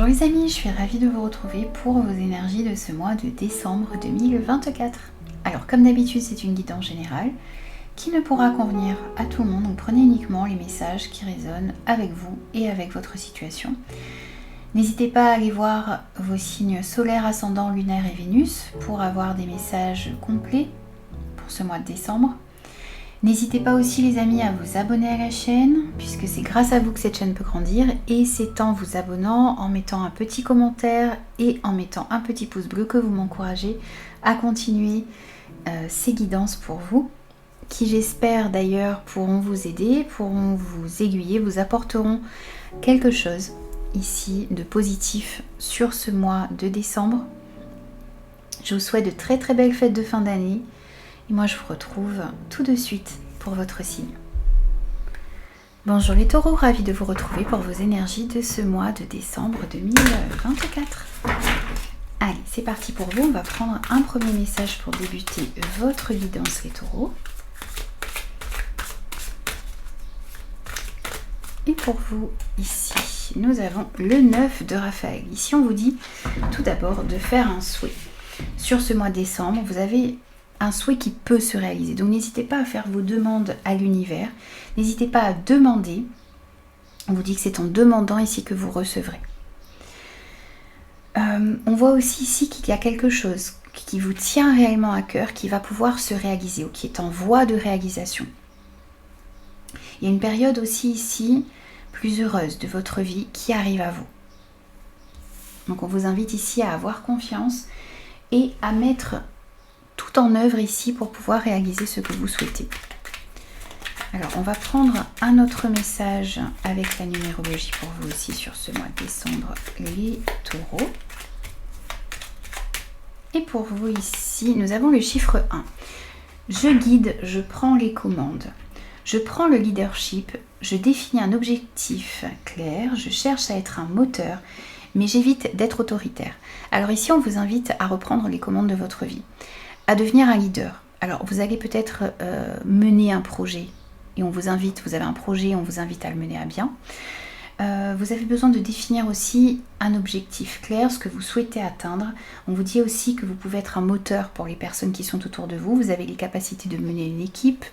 Bonjour les amis, je suis ravie de vous retrouver pour vos énergies de ce mois de décembre 2024. Alors comme d'habitude c'est une guidance générale qui ne pourra convenir à tout le monde, donc prenez uniquement les messages qui résonnent avec vous et avec votre situation. N'hésitez pas à aller voir vos signes solaires, ascendant, lunaire et Vénus pour avoir des messages complets pour ce mois de décembre. N'hésitez pas aussi les amis à vous abonner à la chaîne puisque c'est grâce à vous que cette chaîne peut grandir et c'est en vous abonnant, en mettant un petit commentaire et en mettant un petit pouce bleu que vous m'encouragez à continuer ces guidances pour vous qui j'espère d'ailleurs pourront vous aider, pourront vous aiguiller, vous apporteront quelque chose ici de positif sur ce mois de décembre. Je vous souhaite de très très belles fêtes de fin d'année. Et moi je vous retrouve tout de suite pour votre signe. Bonjour les taureaux, ravi de vous retrouver pour vos énergies de ce mois de décembre 2024. Allez, c'est parti pour vous, on va prendre un premier message pour débuter votre guidance les taureaux. Et pour vous ici, nous avons le 9 de Raphaël. Ici on vous dit tout d'abord de faire un souhait. Sur ce mois de décembre, vous avez un souhait qui peut se réaliser. Donc n'hésitez pas à faire vos demandes à l'univers. N'hésitez pas à demander. On vous dit que c'est en demandant ici que vous recevrez. On voit aussi ici qu'il y a quelque chose qui vous tient réellement à cœur, qui va pouvoir se réaliser ou qui est en voie de réalisation. Il y a une période aussi ici plus heureuse de votre vie qui arrive à vous. Donc on vous invite ici à avoir confiance et à mettre tout en œuvre ici pour pouvoir réaliser ce que vous souhaitez. Alors on va prendre un autre message avec la numérologie pour vous aussi sur ce mois de décembre les taureaux. Et pour vous ici nous avons le chiffre 1. Je guide, je prends les commandes. Je prends le leadership, je définis un objectif clair, je cherche à être un moteur, mais j'évite d'être autoritaire. Alors ici on vous invite à reprendre les commandes de votre vie, à devenir un leader. Alors vous allez peut-être mener un projet et on vous invite, vous avez un projet et on vous invite à le mener à bien. Vous avez besoin de définir aussi un objectif clair, ce que vous souhaitez atteindre. On vous dit aussi que vous pouvez être un moteur pour les personnes qui sont autour de vous. Vous avez les capacités de mener une équipe,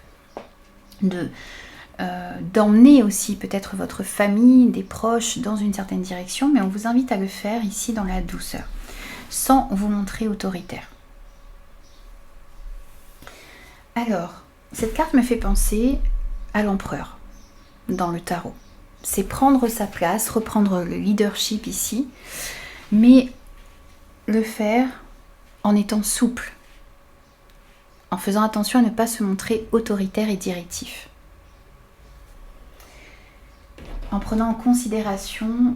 d'emmener aussi peut-être votre famille, des proches dans une certaine direction, mais on vous invite à le faire ici dans la douceur, sans vous montrer autoritaire. Alors, cette carte me fait penser à l'empereur dans le tarot. C'est prendre sa place, reprendre le leadership ici, mais le faire en étant souple, en faisant attention à ne pas se montrer autoritaire et directif. En prenant en considération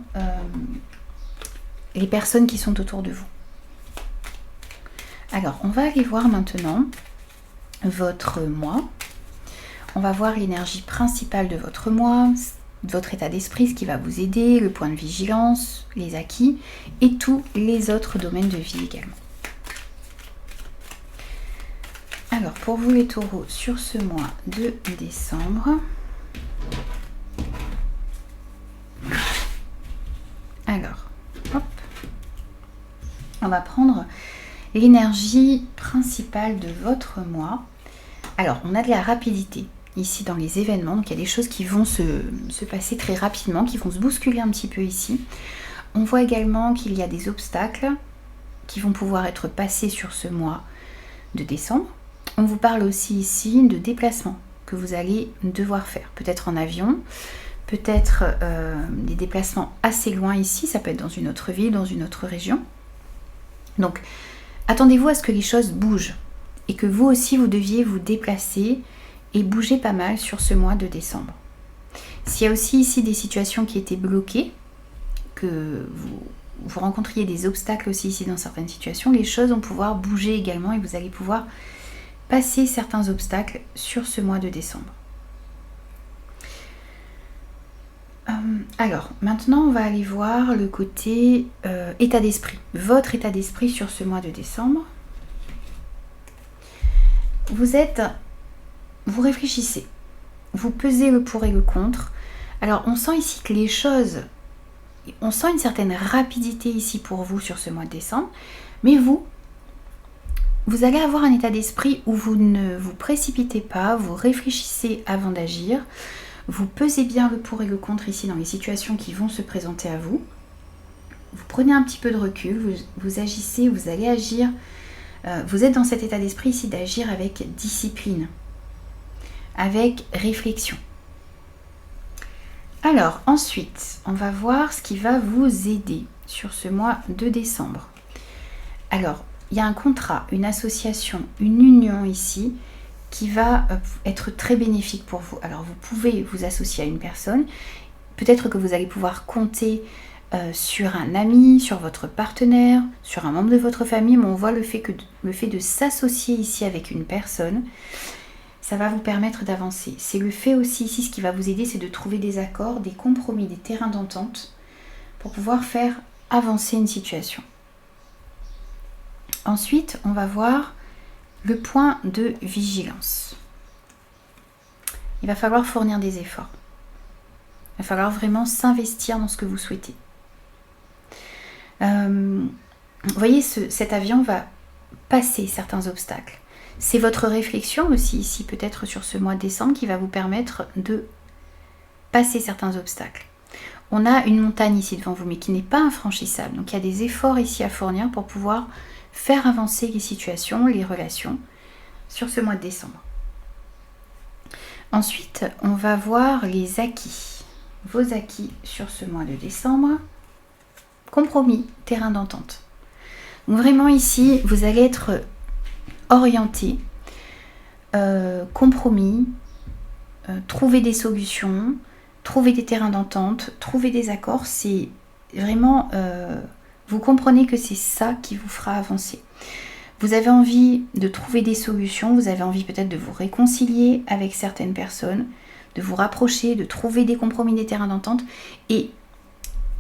les personnes qui sont autour de vous. Alors, on va aller voir maintenant votre mois. On va voir l'énergie principale de votre mois, votre état d'esprit, ce qui va vous aider, le point de vigilance, les acquis et tous les autres domaines de vie également. Alors, pour vous les taureaux, sur ce mois de décembre, alors, hop, on va prendre l'énergie principale de votre mois. Alors, on a de la rapidité ici dans les événements, donc il y a des choses qui vont se passer très rapidement, qui vont se bousculer un petit peu ici. On voit également qu'il y a des obstacles qui vont pouvoir être passés sur ce mois de décembre. On vous parle aussi ici de déplacements que vous allez devoir faire, peut-être en avion, peut-être des déplacements assez loin ici, ça peut être dans une autre ville, dans une autre région. Donc, attendez-vous à ce que les choses bougent et que vous aussi, vous deviez vous déplacer et bouger pas mal sur ce mois de décembre. S'il y a aussi ici des situations qui étaient bloquées, que vous rencontriez des obstacles aussi ici dans certaines situations, les choses vont pouvoir bouger également et vous allez pouvoir passer certains obstacles sur ce mois de décembre. Alors, maintenant, on va aller voir le côté état d'esprit. Votre état d'esprit sur ce mois de décembre. Vous réfléchissez. Vous pesez le pour et le contre. Alors, on sent ici que les choses on sent une certaine rapidité ici pour vous sur ce mois de décembre, mais vous allez avoir un état d'esprit où vous ne vous précipitez pas, vous réfléchissez avant d'agir, vous pesez bien le pour et le contre ici dans les situations qui vont se présenter à vous. Vous prenez un petit peu de recul, vous agissez, vous allez agir, vous êtes dans cet état d'esprit ici d'agir avec discipline, avec réflexion. Alors ensuite, on va voir ce qui va vous aider sur ce mois de décembre. Alors, il y a un contrat, une association, une union ici qui va être très bénéfique pour vous. Alors, vous pouvez vous associer à une personne. Peut-être que vous allez pouvoir compter sur un ami, sur votre partenaire, sur un membre de votre famille, mais on voit le fait de s'associer ici avec une personne, ça va vous permettre d'avancer. C'est le fait aussi ici, ce qui va vous aider, c'est de trouver des accords, des compromis, des terrains d'entente pour pouvoir faire avancer une situation. Ensuite, on va voir le point de vigilance. Il va falloir fournir des efforts. Il va falloir vraiment s'investir dans ce que vous souhaitez. Vous voyez, cet avion va passer certains obstacles. C'est votre réflexion aussi ici, peut-être sur ce mois de décembre, qui va vous permettre de passer certains obstacles. On a une montagne ici devant vous, mais qui n'est pas infranchissable. Donc il y a des efforts ici à fournir pour pouvoir faire avancer les situations, les relations sur ce mois de décembre. Ensuite, on va voir les acquis. Vos acquis sur ce mois de décembre. Compromis, terrain d'entente. Donc vraiment ici, vous allez être orienté, compromis, trouver des solutions, trouver des terrains d'entente, trouver des accords. C'est vraiment, vous comprenez que c'est ça qui vous fera avancer. Vous avez envie de trouver des solutions, vous avez envie peut-être de vous réconcilier avec certaines personnes, de vous rapprocher, de trouver des compromis, des terrains d'entente. Et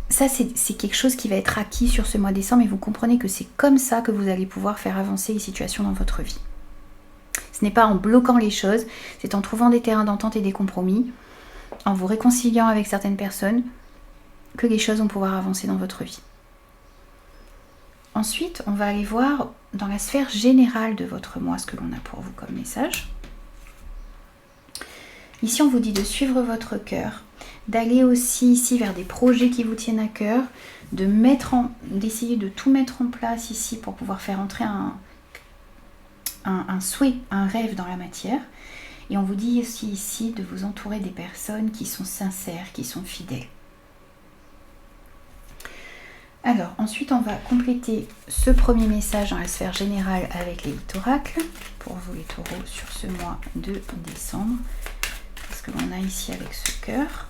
ça, c'est quelque chose qui va être acquis sur ce mois de décembre et vous comprenez que c'est comme ça que vous allez pouvoir faire avancer les situations dans votre vie. Ce n'est pas en bloquant les choses, c'est en trouvant des terrains d'entente et des compromis, en vous réconciliant avec certaines personnes, que les choses vont pouvoir avancer dans votre vie. Ensuite, on va aller voir dans la sphère générale de votre mois ce que l'on a pour vous comme message. Ici, on vous dit de suivre votre cœur, d'aller aussi ici vers des projets qui vous tiennent à cœur, d'essayer de tout mettre en place ici pour pouvoir faire entrer un souhait, un rêve dans la matière. Et on vous dit aussi ici de vous entourer des personnes qui sont sincères, qui sont fidèles. Alors, ensuite, on va compléter ce premier message dans la sphère générale avec les 8 oracles, pour vous les taureaux sur ce mois de décembre. Qu'est-ce que l'on a ici avec ce cœur?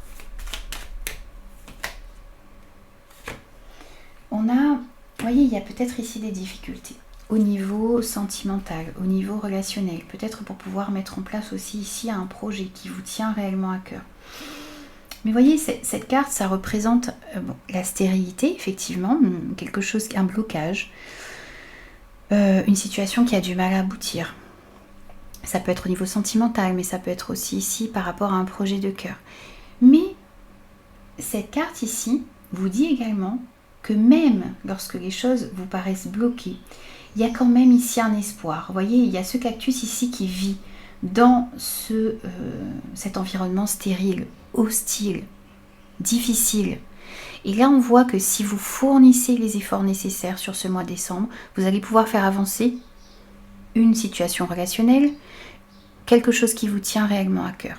On a, vous voyez, il y a peut-être ici des difficultés au niveau sentimental, au niveau relationnel, peut-être pour pouvoir mettre en place aussi ici un projet qui vous tient réellement à cœur. Mais voyez, cette carte, ça représente la stérilité, effectivement, quelque chose, un blocage, une situation qui a du mal à aboutir. Ça peut être au niveau sentimental, mais ça peut être aussi ici par rapport à un projet de cœur. Mais cette carte ici vous dit également que même lorsque les choses vous paraissent bloquées, il y a quand même ici un espoir. Vous voyez, il y a ce cactus ici qui vit dans cet environnement stérile, hostile, difficile. Et là, on voit que si vous fournissez les efforts nécessaires sur ce mois de décembre, vous allez pouvoir faire avancer une situation relationnelle, quelque chose qui vous tient réellement à cœur.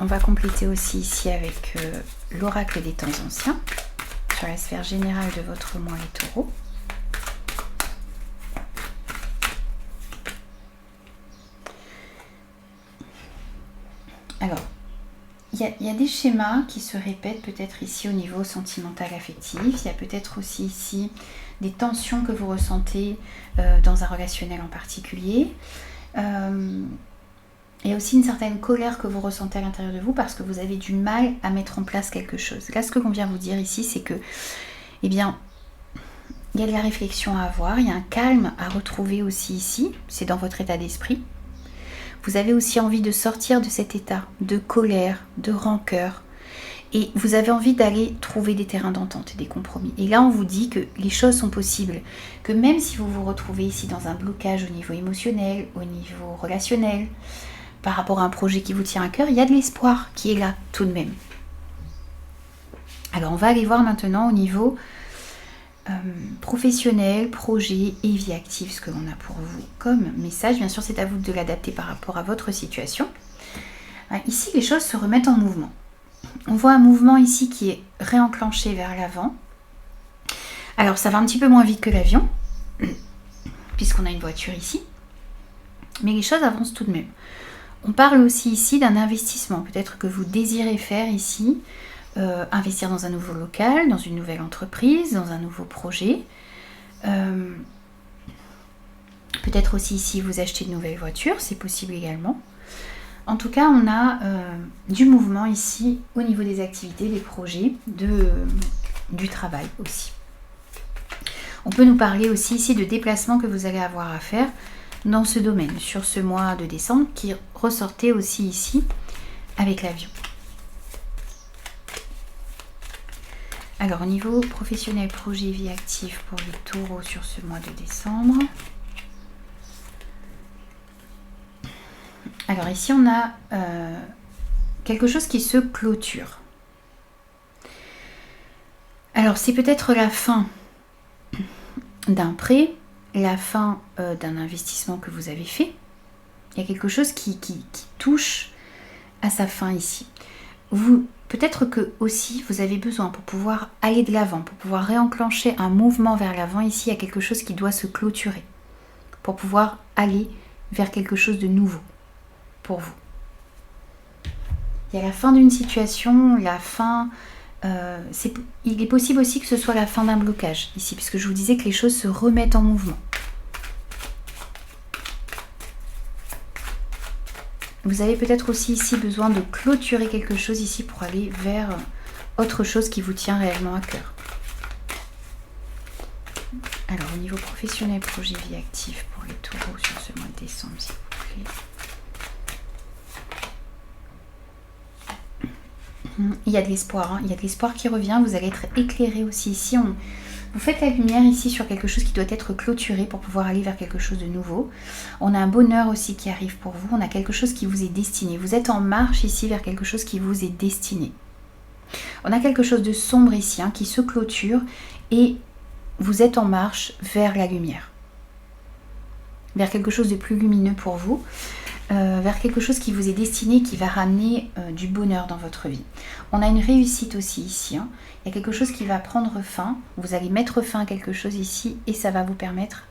On va compléter aussi ici avec l'oracle des temps anciens, sur la sphère générale de votre mois les taureaux. Alors, il y a des schémas qui se répètent peut-être ici au niveau sentimental affectif. Il y a peut-être aussi ici des tensions que vous ressentez dans un relationnel en particulier. Il y a aussi une certaine colère que vous ressentez à l'intérieur de vous parce que vous avez du mal à mettre en place quelque chose. Là, ce que l'on vient vous dire ici, c'est que, eh bien, il y a de la réflexion à avoir, il y a un calme à retrouver aussi ici, c'est dans votre état d'esprit. Vous avez aussi envie de sortir de cet état de colère, de rancœur, Et vous avez envie d'aller trouver des terrains d'entente et des compromis. Et là, on vous dit que les choses sont possibles. Que même si vous vous retrouvez ici dans un blocage au niveau émotionnel, au niveau relationnel, par rapport à un projet qui vous tient à cœur, il y a de l'espoir qui est là tout de même. Alors, on va aller voir maintenant au niveau professionnel, projet et vie active, ce que l'on a pour vous comme message. Bien sûr, c'est à vous de l'adapter par rapport à votre situation. Ici, les choses se remettent en mouvement. On voit un mouvement ici qui est réenclenché vers l'avant. Alors, ça va un petit peu moins vite que l'avion, puisqu'on a une voiture ici. Mais les choses avancent tout de même. On parle aussi ici d'un investissement. Peut-être que vous désirez faire ici, investir dans un nouveau local, dans une nouvelle entreprise, dans un nouveau projet. Peut-être aussi ici, vous achetez de nouvelles voitures, c'est possible également. En tout cas, on a du mouvement ici au niveau des activités, des projets, du travail aussi. On peut nous parler aussi ici de déplacements que vous allez avoir à faire dans ce domaine, sur ce mois de décembre, qui ressortait aussi ici avec l'avion. Alors, au niveau professionnel, projet, vie active pour les taureaux sur ce mois de décembre. Alors ici, on a quelque chose qui se clôture. Alors, c'est peut-être la fin d'un prêt, la fin d'un investissement que vous avez fait. Il y a quelque chose qui touche à sa fin ici. Peut-être que aussi, vous avez besoin pour pouvoir aller de l'avant, pour pouvoir réenclencher un mouvement vers l'avant. Ici, il y a quelque chose qui doit se clôturer pour pouvoir aller vers quelque chose de nouveau. Pour vous. Il y a la fin d'une situation, la fin... il est possible aussi que ce soit la fin d'un blocage ici, puisque je vous disais que les choses se remettent en mouvement. Vous avez peut-être aussi ici besoin de clôturer quelque chose ici pour aller vers autre chose qui vous tient réellement à cœur. Alors au niveau professionnel, projet, vie active pour les taureaux sur ce mois de décembre, s'il vous plaît. Il y a de l'espoir, hein. Il y a de l'espoir qui revient, vous allez être éclairé aussi ici. Vous faites la lumière ici sur quelque chose qui doit être clôturé pour pouvoir aller vers quelque chose de nouveau. On a un bonheur aussi qui arrive pour vous, on a quelque chose qui vous est destiné. Vous êtes en marche ici vers quelque chose qui vous est destiné. On a quelque chose de sombre ici hein, qui se clôture et vous êtes en marche vers la lumière. Vers quelque chose de plus lumineux pour vous. Vers quelque chose qui vous est destiné, qui va ramener du bonheur dans votre vie. On a une réussite aussi ici. Hein. Il y a quelque chose qui va prendre fin. Vous allez mettre fin à quelque chose ici et ça va vous permettre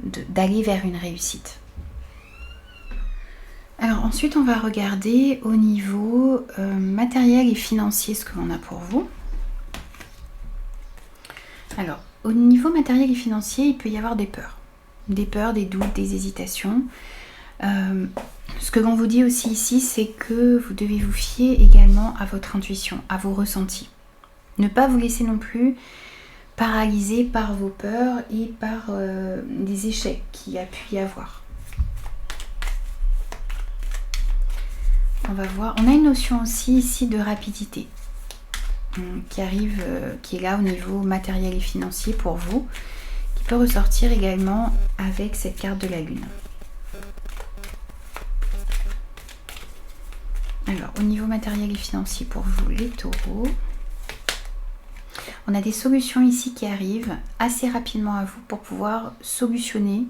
d'aller vers une réussite. Alors ensuite, on va regarder au niveau matériel et financier ce que l'on a pour vous. Alors, au niveau matériel et financier, il peut y avoir des peurs. Des peurs, des doutes, des hésitations. Ce que l'on vous dit aussi ici, c'est que vous devez vous fier également à votre intuition, à vos ressentis. Ne pas vous laisser non plus paralyser par vos peurs et par des échecs qu'il y a pu y avoir. On va voir. On a une notion aussi ici de rapidité qui arrive, qui est là au niveau matériel et financier pour vous, qui peut ressortir également avec cette carte de la lune. Alors, au niveau matériel et financier pour vous, les taureaux, on a des solutions ici qui arrivent assez rapidement à vous pour pouvoir solutionner,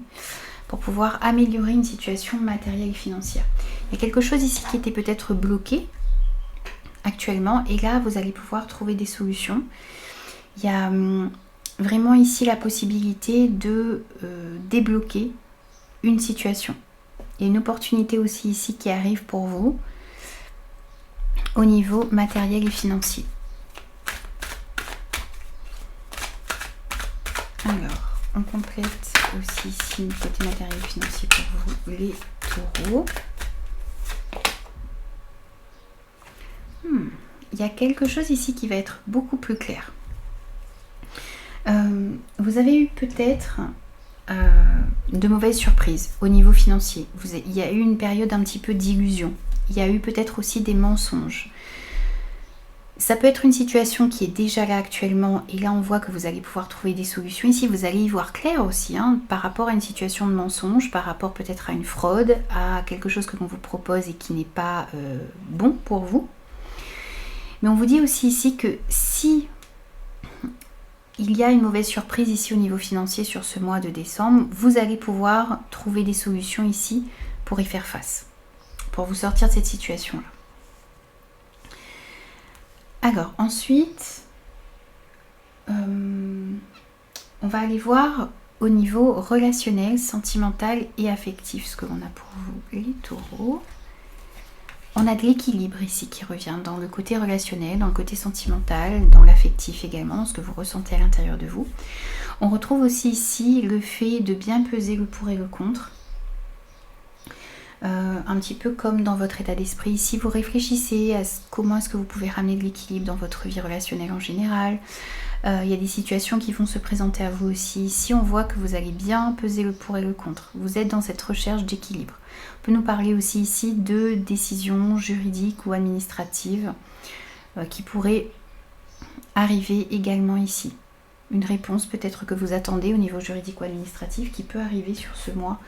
pour pouvoir améliorer une situation matérielle et financière. Il y a quelque chose ici qui était peut-être bloqué actuellement et là, vous allez pouvoir trouver des solutions. Il y a vraiment ici la possibilité de débloquer une situation. Il y a une opportunité aussi ici qui arrive pour vous au niveau matériel et financier. Alors, on complète aussi ici le côté matériel et financier pour vous, les taureaux. Il y a quelque chose ici qui va être beaucoup plus clair. Vous avez eu peut-être de mauvaises surprises au niveau financier. Il y a eu une période un petit peu d'illusion. Il y a eu peut-être aussi des mensonges. Ça peut être une situation qui est déjà là actuellement et là on voit que vous allez pouvoir trouver des solutions. Ici vous allez y voir clair aussi par rapport à une situation de mensonge, par rapport peut-être à une fraude, à quelque chose que l'on vous propose et qui n'est pas bon pour vous. Mais on vous dit aussi ici que si il y a une mauvaise surprise ici au niveau financier sur ce mois de décembre, vous allez pouvoir trouver des solutions ici pour y faire face, pour vous sortir de cette situation-là. Alors ensuite, on va aller voir au niveau relationnel, sentimental et affectif ce que l'on a pour vous, les taureaux. On a de l'équilibre ici qui revient dans le côté relationnel, dans le côté sentimental, dans l'affectif également, dans ce que vous ressentez à l'intérieur de vous. On retrouve aussi ici le fait de bien peser le pour et le contre. Un petit peu comme dans votre état d'esprit, si vous réfléchissez à comment est-ce que vous pouvez ramener de l'équilibre dans votre vie relationnelle en général, il y a des situations qui vont se présenter à vous aussi. Si on voit que vous allez bien peser le pour et le contre, vous êtes dans cette recherche d'équilibre. On peut nous parler aussi ici de décisions juridiques ou administratives qui pourraient arriver également ici. Une réponse peut-être que vous attendez au niveau juridique ou administratif qui peut arriver sur ce mois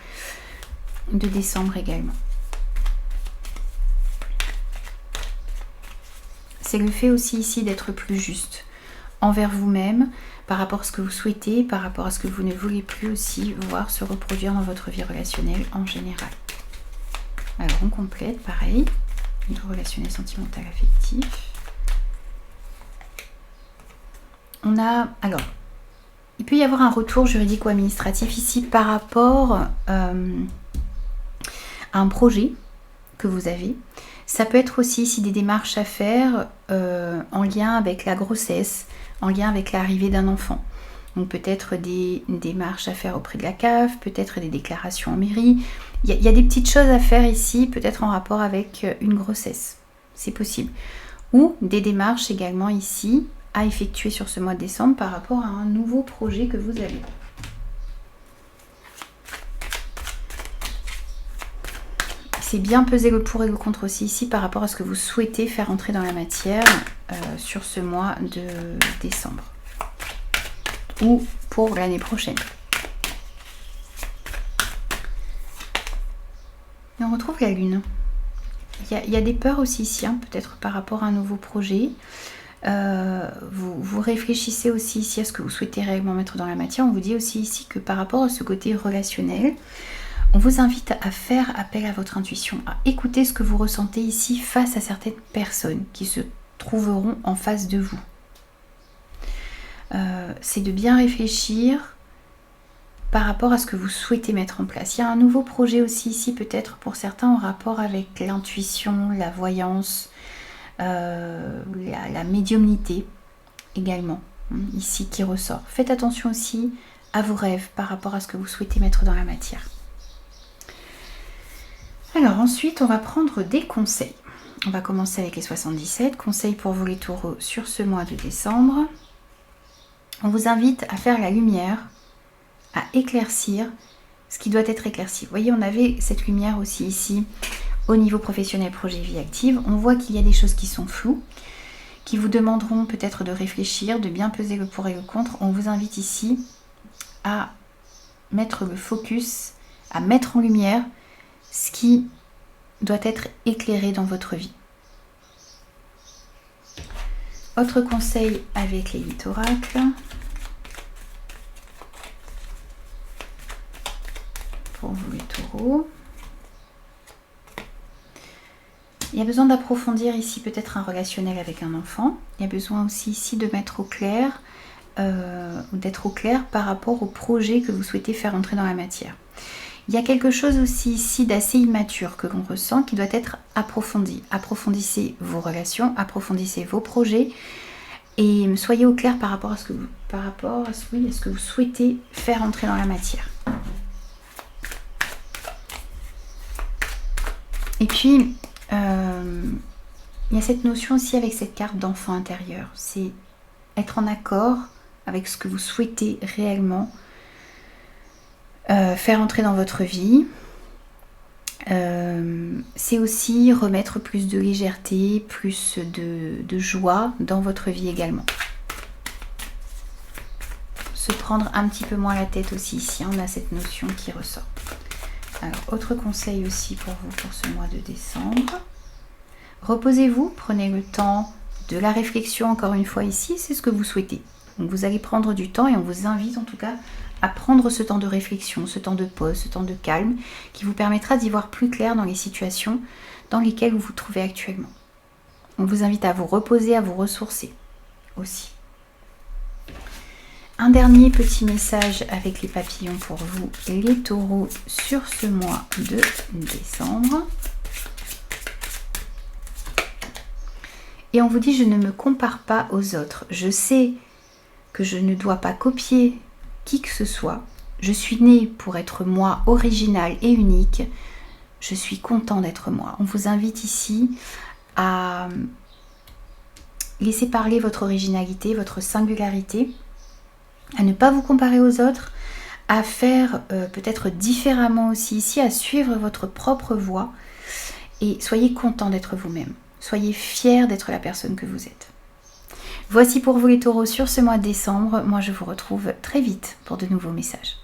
de décembre également. C'est le fait aussi ici d'être plus juste envers vous-même, par rapport à ce que vous souhaitez, par rapport à ce que vous ne voulez plus aussi voir se reproduire dans votre vie relationnelle en général. Alors on complète, pareil, niveau relationnel, sentimental, affectif. On a, alors, il peut y avoir un retour juridique ou administratif ici par rapport à un projet que vous avez. Ça peut être aussi ici des démarches à faire en lien avec la grossesse, en lien avec l'arrivée d'un enfant. Donc peut-être des démarches à faire auprès de la CAF, peut-être des déclarations en mairie. Il y a des petites choses à faire ici, peut-être en rapport avec une grossesse. C'est possible. Ou des démarches également ici à effectuer sur ce mois de décembre par rapport à un nouveau projet que vous avez. C'est bien peser le pour et le contre aussi ici par rapport à ce que vous souhaitez faire entrer dans la matière sur ce mois de décembre ou pour l'année prochaine. Et on retrouve la lune. Il y a des peurs aussi ici, peut-être par rapport à un nouveau projet. Vous réfléchissez aussi ici à ce que vous souhaitez réellement mettre dans la matière. On vous dit aussi ici que par rapport à ce côté relationnel, on vous invite à faire appel à votre intuition, à écouter ce que vous ressentez ici face à certaines personnes qui se trouveront en face de vous. C'est de bien réfléchir par rapport à ce que vous souhaitez mettre en place. Il y a un nouveau projet aussi ici, peut-être pour certains en rapport avec l'intuition, la voyance, la médiumnité également, ici qui ressort. Faites attention aussi à vos rêves par rapport à ce que vous souhaitez mettre dans la matière. Alors ensuite, on va prendre des conseils. On va commencer avec les 77 conseils pour vous les taureaux sur ce mois de décembre. On vous invite à faire la lumière, à éclaircir ce qui doit être éclairci. Vous voyez, on avait cette lumière aussi ici au niveau professionnel, projet vie active. On voit qu'il y a des choses qui sont floues, qui vous demanderont peut-être de réfléchir, de bien peser le pour et le contre. On vous invite ici à mettre le focus, à mettre en lumière ce qui doit être éclairé dans votre vie. Autre conseil avec les 8 oracles. Pour vous les taureaux. Il y a besoin d'approfondir ici peut-être un relationnel avec un enfant. Il y a besoin aussi ici de mettre au clair, d'être au clair par rapport au projet que vous souhaitez faire entrer dans la matière. Il y a quelque chose aussi ici d'assez immature que l'on ressent qui doit être approfondi. Approfondissez vos relations, approfondissez vos projets et soyez au clair par rapport à ce que vous souhaitez faire entrer dans la matière. Et puis, il y a cette notion aussi avec cette carte d'enfant intérieur. C'est être en accord avec ce que vous souhaitez réellement faire entrer dans votre vie. C'est aussi remettre plus de légèreté, plus de joie dans votre vie également. Se prendre un petit peu moins la tête aussi, ici on a cette notion qui ressort. Alors, autre conseil aussi pour vous pour ce mois de décembre. Reposez-vous, prenez le temps de la réflexion, encore une fois ici, c'est ce que vous souhaitez. Donc vous allez prendre du temps et on vous invite en tout cas à prendre ce temps de réflexion, ce temps de pause, ce temps de calme qui vous permettra d'y voir plus clair dans les situations dans lesquelles vous vous trouvez actuellement. On vous invite à vous reposer, à vous ressourcer aussi. Un dernier petit message avec les papillons pour vous, les taureaux, sur ce mois de décembre. Et on vous dit, je ne me compare pas aux autres. Je sais que je ne dois pas copier qui que ce soit. Je suis née pour être moi, originale et unique. Je suis content d'être moi. On vous invite ici à laisser parler votre originalité, votre singularité, à ne pas vous comparer aux autres, à faire peut-être différemment aussi ici, à suivre votre propre voie et soyez content d'être vous-même. Soyez fiers d'être la personne que vous êtes. Voici pour vous les taureaux sur ce mois de décembre. Moi je vous retrouve très vite pour de nouveaux messages.